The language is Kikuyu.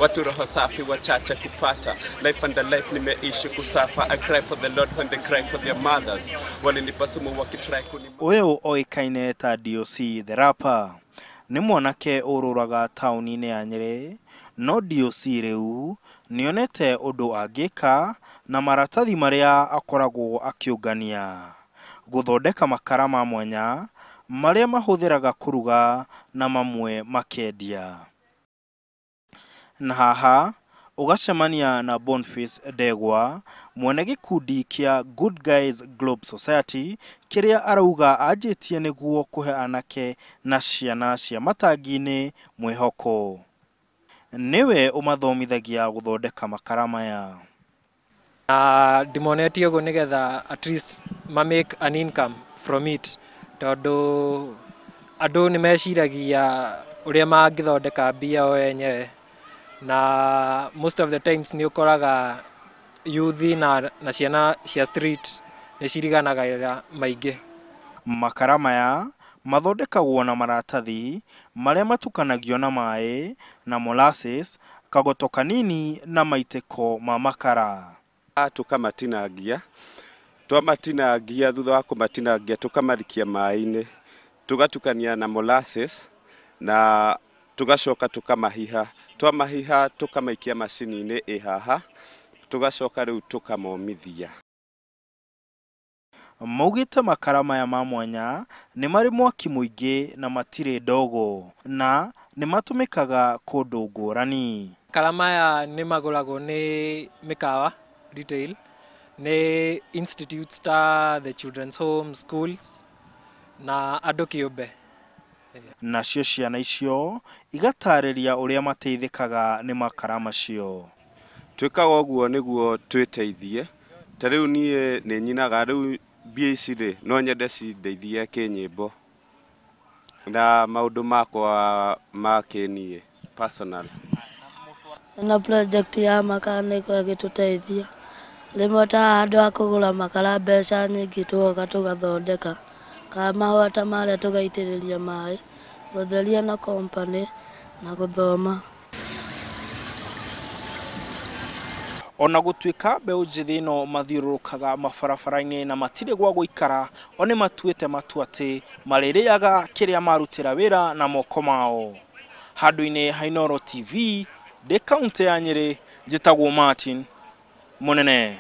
watu roho safi wachache kupata. Life and the life nimeishi kusafa. I cry for the Lord when they cry for their mothers. Walinipa sumu wakitry kuni. Uyu oikaine ta DOC the rapper. Nĩ mwanake ũrũraga taũni-inĩ ya Nyeri, no DOC rĩu nĩonete ũndũ angĩka na maratathi marĩa akoragwo akĩũngania gũthondeka makara ma mwanya marĩa mahũthĩraga kũruga na mamwe makendia. Na haha ũgacemania na Boniface Ndegwa, mwene gĩkundi kĩa Good Guys Globe Society, kĩrĩa arauga anjĩtie nĩguo kũhe anake na ciana cia matangi-inĩ mwĩhoko. Nĩwe ũmathomithagia gũthondeka makara maya. Ndimonetio ũguo nĩgetha at least ma make an income from it, tondũ andũ nĩmeciragia ũrĩa mangĩthondeka mbia o enyewe, na most of the times nĩ ũkoraga youth na ciana cia street nĩ ciriganaga maingĩ. Makara maya mathondekagwo na maratathi marĩa matukanagio na maĩ na molasses, kagoto kanini na maitĩko ma makara. Tukamatinangia, twamatinangia thutha wa kũmatinangia tukamarikia maĩ-inĩ, tugatukania na molasses na tugacoka tukamahiha. Twamahiha tukamaikia macini-inĩ ĩhaha, tugacoka rĩu tukamomithia. Maugĩte makara maya ma mwanya nĩ marĩ mwaki mũingĩ na matirĩ ndogo, na nĩ matũmĩkaga kũndũ ngũrani. Makara maya nĩ magũragwo nĩ mĩkawa retail, nĩ institutes ta the children's home, schools na andũ kĩũmbe. Nacio ciana icio igatarĩria ũrĩa mateithĩkaga nĩ makara macio. Twĩkaga ũguo nĩguo twĩteithie. Ta rĩu niĩ nĩ nyinaga rĩu mbia ici rĩ, no nyende cindeithie kĩnyĩmbo na maũndũ makwa ma kĩniĩ personal. Na project ya makara nĩ ĩgĩtũteithia. Rĩmwe ta handũ ha kũgũra makara mbeca nyingĩ tugoka tũgathondeka. Mahũa ta marĩa tũgaitĩrĩria maĩ, gũtheria na company na gũthoma. Ona gũtuĩka mbeũ njĩthĩ ĩno mathiũrũrũkaga mabarabara-inĩ na matirĩ gwa gũikara, o nĩ matuĩte matua atĩ marĩrĩaga kĩrĩa marutĩra wĩra na moko mao. Handũ-inĩ ha Inooro TV, ndĩ kaũntĩ ya Nyeri, njĩtagwo Martin Mũnene.